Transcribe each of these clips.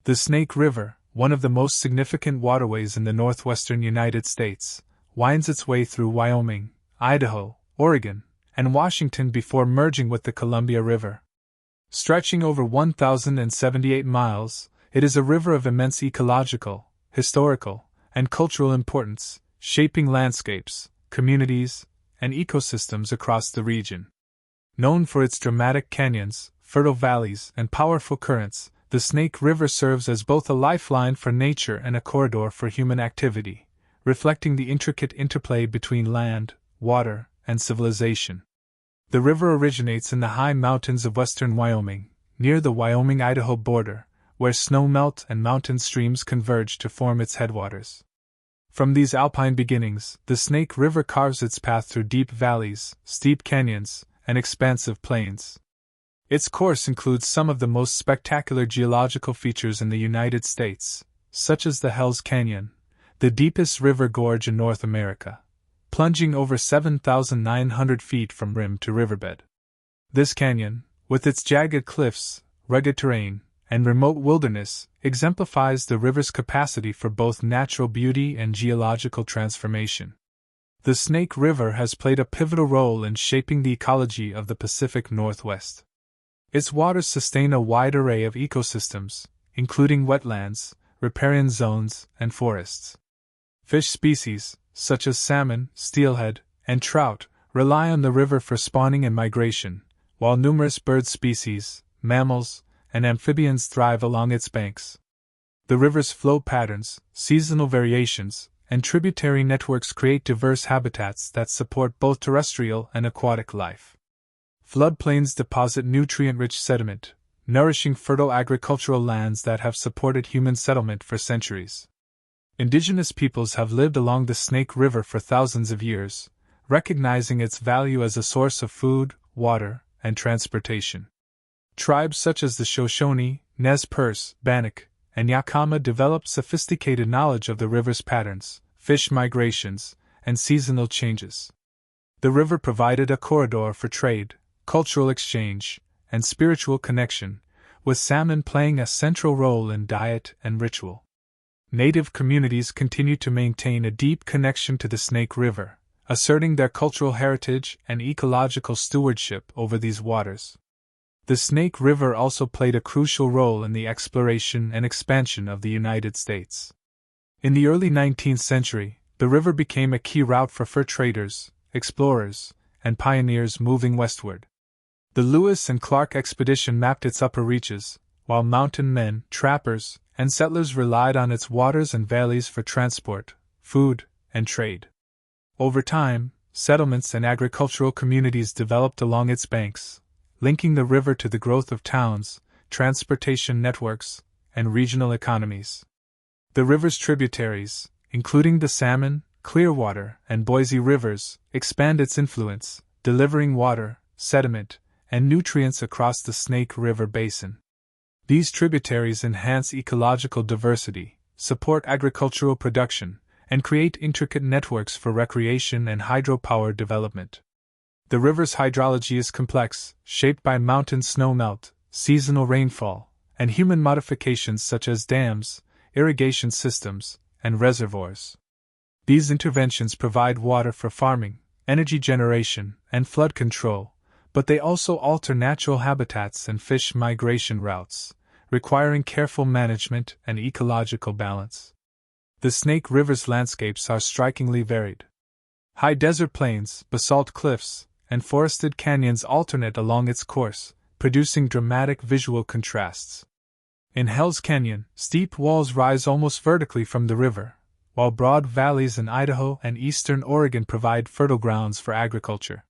The Snake River, one of the most significant waterways in the northwestern United States, winds its way through Wyoming, Idaho, Oregon, and Washington before merging with the Columbia River. Stretching over 1,078 miles, it is a river of immense ecological, historical, and cultural importance, shaping landscapes, communities, and ecosystems across the region. Known for its dramatic canyons, fertile valleys, and powerful currents, the Snake River serves as both a lifeline for nature and a corridor for human activity, reflecting the intricate interplay between land, water, and civilization. The river originates in the high mountains of western Wyoming, near the Wyoming-Idaho border, where snowmelt and mountain streams converge to form its headwaters. From these alpine beginnings, the Snake River carves its path through deep valleys, steep canyons, and expansive plains. Its course includes some of the most spectacular geological features in the United States, such as the Hells Canyon, the deepest river gorge in North America, plunging over 7,900 feet from rim to riverbed. This canyon, with its jagged cliffs, rugged terrain, and remote wilderness, exemplifies the river's capacity for both natural beauty and geological transformation. The Snake River has played a pivotal role in shaping the ecology of the Pacific Northwest. Its waters sustain a wide array of ecosystems, including wetlands, riparian zones, and forests. Fish species, such as salmon, steelhead, and trout, rely on the river for spawning and migration, while numerous bird species, mammals, and amphibians thrive along its banks. The river's flow patterns, seasonal variations, and tributary networks create diverse habitats that support both terrestrial and aquatic life. Floodplains deposit nutrient-rich sediment, nourishing fertile agricultural lands that have supported human settlement for centuries. Indigenous peoples have lived along the Snake River for thousands of years, recognizing its value as a source of food, water, and transportation. Tribes such as the Shoshone, Nez Perce, Bannock, and Yakama developed sophisticated knowledge of the river's patterns, fish migrations, and seasonal changes. The river provided a corridor for trade, cultural exchange, and spiritual connection, with salmon playing a central role in diet and ritual. Native communities continue to maintain a deep connection to the Snake River, asserting their cultural heritage and ecological stewardship over these waters. The Snake River also played a crucial role in the exploration and expansion of the United States. In the early 19th century, the river became a key route for fur traders, explorers, and pioneers moving westward. The Lewis and Clark expedition mapped its upper reaches, while mountain men, trappers, and settlers relied on its waters and valleys for transport, food, and trade. Over time, settlements and agricultural communities developed along its banks, linking the river to the growth of towns, transportation networks, and regional economies. The river's tributaries, including the Salmon, Clearwater, and Boise rivers, expand its influence, delivering water, sediment, and nutrients across the Snake River basin. These tributaries enhance ecological diversity, support agricultural production, and create intricate networks for recreation and hydropower development. The river's hydrology is complex, shaped by mountain snowmelt, seasonal rainfall, and human modifications such as dams, irrigation systems, and reservoirs. These interventions provide water for farming, energy generation, and flood control, but they also alter natural habitats and fish migration routes, requiring careful management and ecological balance. The Snake River's landscapes are strikingly varied. High desert plains, basalt cliffs, and forested canyons alternate along its course, producing dramatic visual contrasts. In Hells Canyon, steep walls rise almost vertically from the river, while broad valleys in Idaho and eastern Oregon provide fertile grounds for agriculture.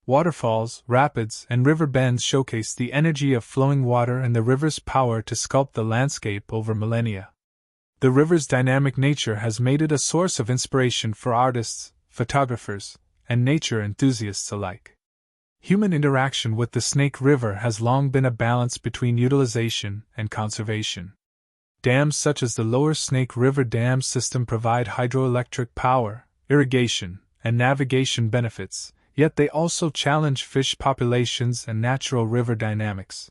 Waterfalls, rapids, and river bends showcase the energy of flowing water and the river's power to sculpt the landscape over millennia. The river's dynamic nature has made it a source of inspiration for artists, photographers, and nature enthusiasts alike. Human interaction with the Snake River has long been a balance between utilization and conservation. Dams such as the Lower Snake River Dam system provide hydroelectric power, irrigation, and navigation benefits, yet they also challenge fish populations and natural river dynamics.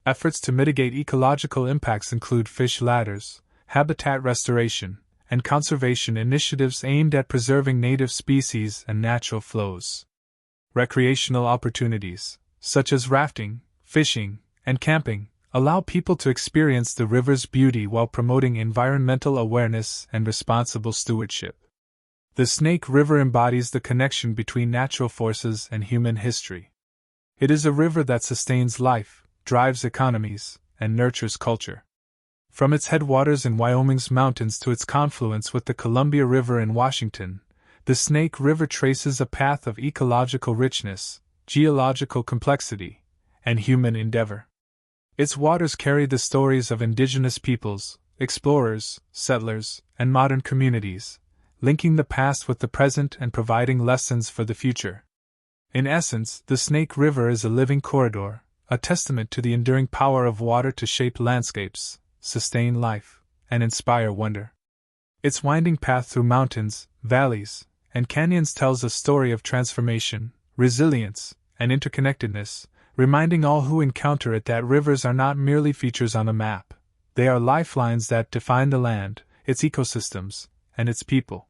Efforts to mitigate ecological impacts include fish ladders, habitat restoration, and conservation initiatives aimed at preserving native species and natural flows. Recreational opportunities, such as rafting, fishing, and camping, allow people to experience the river's beauty while promoting environmental awareness and responsible stewardship. The Snake River embodies the connection between natural forces and human history. It is a river that sustains life, drives economies, and nurtures culture. From its headwaters in Wyoming's mountains to its confluence with the Columbia River in Washington, the Snake River traces a path of ecological richness, geological complexity, and human endeavor. Its waters carry the stories of indigenous peoples, explorers, settlers, and modern communities, linking the past with the present and providing lessons for the future. In essence, the Snake River is a living corridor, a testament to the enduring power of water to shape landscapes, sustain life, and inspire wonder. Its winding path through mountains, valleys, and canyons tells a story of transformation, resilience, and interconnectedness, reminding all who encounter it that rivers are not merely features on a map. They are lifelines that define the land, its ecosystems, and its people.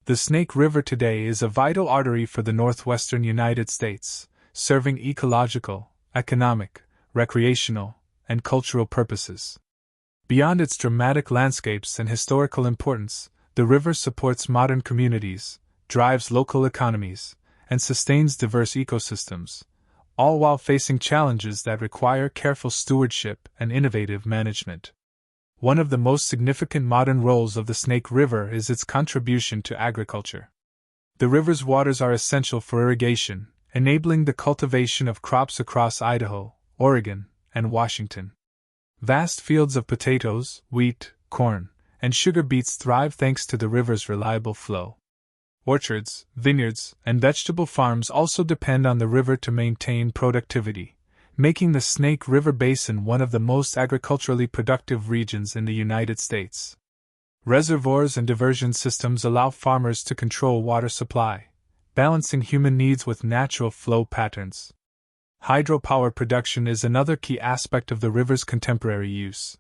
The Snake River today is a vital artery for the northwestern United States, serving ecological, economic, recreational, and cultural purposes. Beyond its dramatic landscapes and historical importance, the river supports modern communities, drives local economies, and sustains diverse ecosystems, all while facing challenges that require careful stewardship and innovative management. One of the most significant modern roles of the Snake River is its contribution to agriculture. The river's waters are essential for irrigation, enabling the cultivation of crops across Idaho, Oregon, and Washington. Vast fields of potatoes, wheat, corn, and sugar beets thrive thanks to the river's reliable flow. Orchards, vineyards, and vegetable farms also depend on the river to maintain productivity, making the Snake River Basin one of the most agriculturally productive regions in the United States. Reservoirs and diversion systems allow farmers to control water supply, balancing human needs with natural flow patterns. Hydropower production is another key aspect of the river's contemporary use.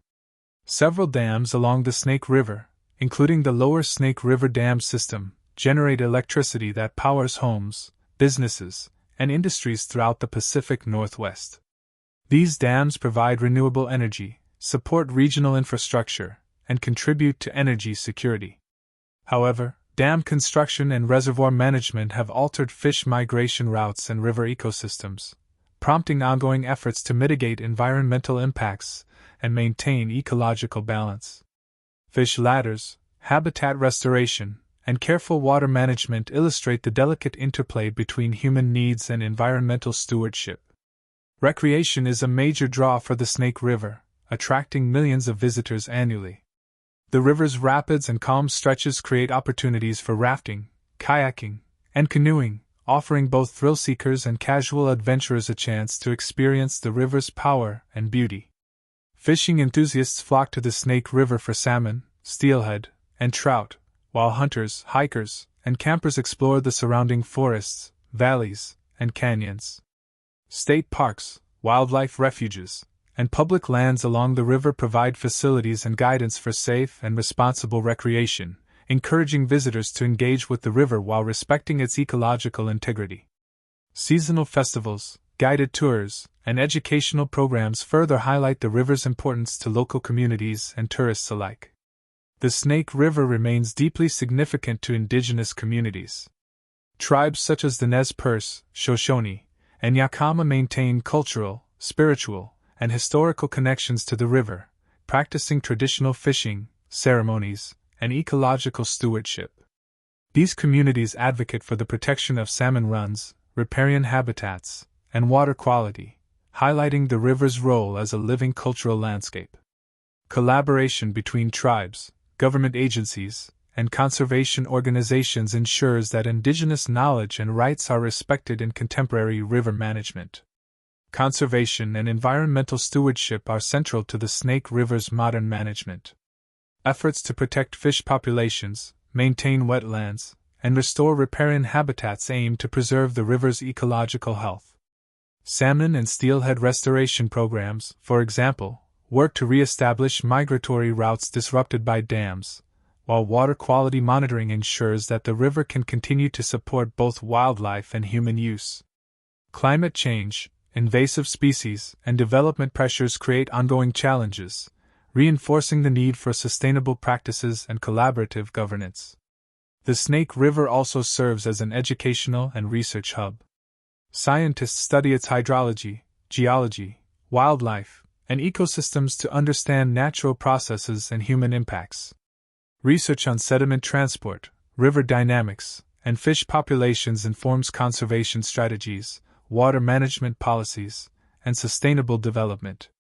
Several dams along the Snake River, including the Lower Snake River Dam System, generate electricity that powers homes, businesses, and industries throughout the Pacific Northwest. These dams provide renewable energy, support regional infrastructure, and contribute to energy security. However, dam construction and reservoir management have altered fish migration routes and river ecosystems, prompting ongoing efforts to mitigate environmental impacts and maintain ecological balance. Fish ladders, habitat restoration, and careful water management illustrate the delicate interplay between human needs and environmental stewardship. Recreation is a major draw for the Snake River, attracting millions of visitors annually. The river's rapids and calm stretches create opportunities for rafting, kayaking, and canoeing, offering both thrill-seekers and casual adventurers a chance to experience the river's power and beauty. Fishing enthusiasts flock to the Snake River for salmon, steelhead, and trout, while hunters, hikers, and campers explore the surrounding forests, valleys, and canyons. State parks, wildlife refuges, and public lands along the river provide facilities and guidance for safe and responsible recreation, encouraging visitors to engage with the river while respecting its ecological integrity. Seasonal festivals, guided tours, and educational programs further highlight the river's importance to local communities and tourists alike. The Snake River remains deeply significant to indigenous communities. Tribes such as the Nez Perce, Shoshone, and Yakama maintain cultural, spiritual, and historical connections to the river, practicing traditional fishing, ceremonies, and ecological stewardship. These communities advocate for the protection of salmon runs, riparian habitats, and water quality, highlighting the river's role as a living cultural landscape. Collaboration between tribes, government agencies, and conservation organizations ensures that indigenous knowledge and rights are respected in contemporary river management. Conservation and environmental stewardship are central to the Snake River's modern management. Efforts to protect fish populations, maintain wetlands, and restore riparian habitats aim to preserve the river's ecological health. Salmon and steelhead restoration programs, for example, work to re-establish migratory routes disrupted by dams, while water quality monitoring ensures that the river can continue to support both wildlife and human use. Climate change, invasive species, and development pressures create ongoing challenges, reinforcing the need for sustainable practices and collaborative governance. The Snake River also serves as an educational and research hub. Scientists study its hydrology, geology, wildlife, and ecosystems to understand natural processes and human impacts. Research on sediment transport, river dynamics, and fish populations informs conservation strategies, water management policies, and sustainable development.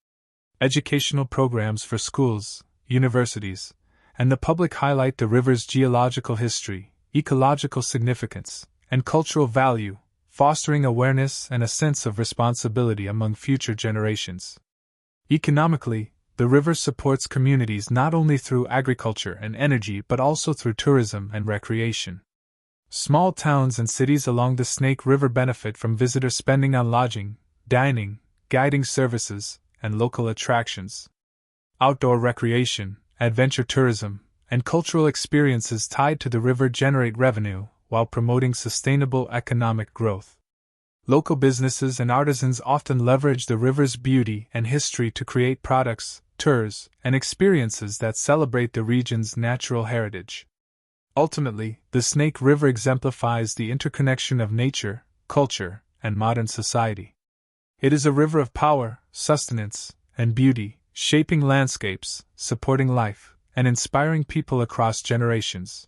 Educational programs for schools, universities, and the public highlight the river's geological history, ecological significance, and cultural value, fostering awareness and a sense of responsibility among future generations. Economically, the river supports communities not only through agriculture and energy but also through tourism and recreation. Small towns and cities along the Snake River benefit from visitor spending on lodging, dining, guiding services, and local attractions. Outdoor recreation, adventure tourism, and cultural experiences tied to the river generate revenue while promoting sustainable economic growth. Local businesses and artisans often leverage the river's beauty and history to create products, tours, and experiences that celebrate the region's natural heritage. Ultimately, the Snake River exemplifies the interconnection of nature, culture, and modern society. It is a river of power, sustenance, and beauty, shaping landscapes, supporting life, and inspiring people across generations.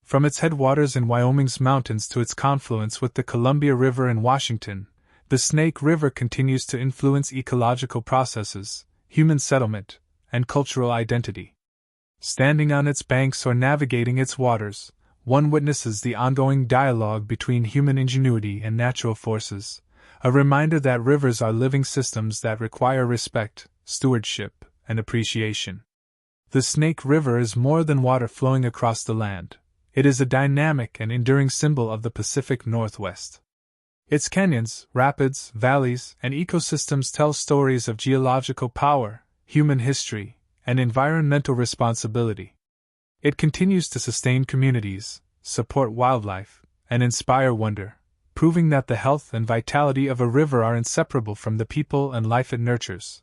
From its headwaters in Wyoming's mountains to its confluence with the Columbia River in Washington, the Snake River continues to influence ecological processes, human settlement, and cultural identity. Standing on its banks or navigating its waters, one witnesses the ongoing dialogue between human ingenuity and natural forces, a reminder that rivers are living systems that require respect, stewardship, and appreciation. The Snake River is more than water flowing across the land. It is a dynamic and enduring symbol of the Pacific Northwest. Its canyons, rapids, valleys, and ecosystems tell stories of geological power, human history, and environmental responsibility. It continues to sustain communities, support wildlife, and inspire wonder, proving that the health and vitality of a river are inseparable from the people and life it nurtures.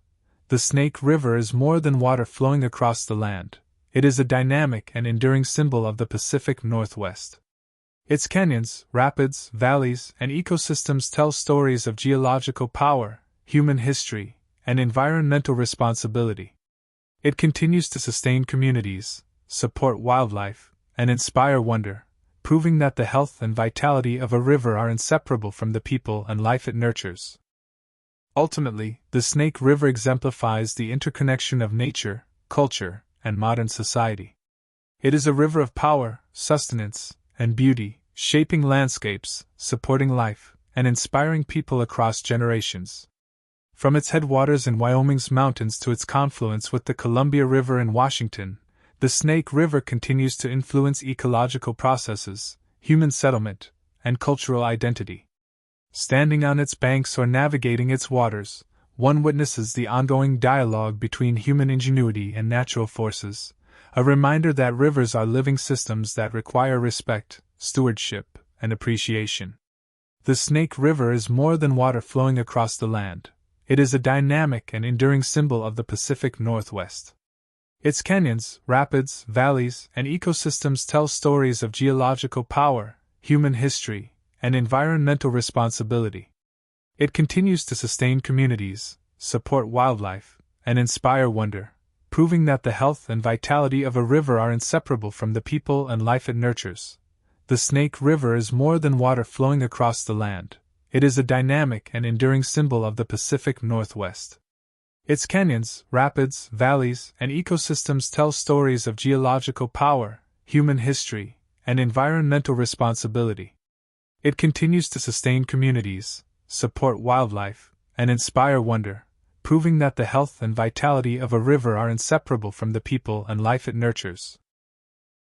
The Snake River is more than water flowing across the land. It is a dynamic and enduring symbol of the Pacific Northwest. Its canyons, rapids, valleys, and ecosystems tell stories of geological power, human history, and environmental responsibility. It continues to sustain communities, support wildlife, and inspire wonder, proving that the health and vitality of a river are inseparable from the people and life it nurtures. Ultimately, the Snake River exemplifies the interconnection of nature, culture, and modern society. It is a river of power, sustenance, and beauty, shaping landscapes, supporting life, and inspiring people across generations. From its headwaters in Wyoming's mountains to its confluence with the Columbia River in Washington, the Snake River continues to influence ecological processes, human settlement, and cultural identity. Standing on its banks or navigating its waters, one witnesses the ongoing dialogue between human ingenuity and natural forces, a reminder that rivers are living systems that require respect, stewardship, and appreciation. The Snake River is more than water flowing across the land. It is a dynamic and enduring symbol of the Pacific Northwest. Its canyons, rapids, valleys, and ecosystems tell stories of geological power, human history, and environmental responsibility. It continues to sustain communities, support wildlife, and inspire wonder, proving that the health and vitality of a river are inseparable from the people and life it nurtures. The Snake River is more than water flowing across the land. It is a dynamic and enduring symbol of the Pacific Northwest. Its canyons, rapids, valleys, and ecosystems tell stories of geological power, human history, and environmental responsibility. It continues to sustain communities, support wildlife, and inspire wonder, proving that the health and vitality of a river are inseparable from the people and life it nurtures.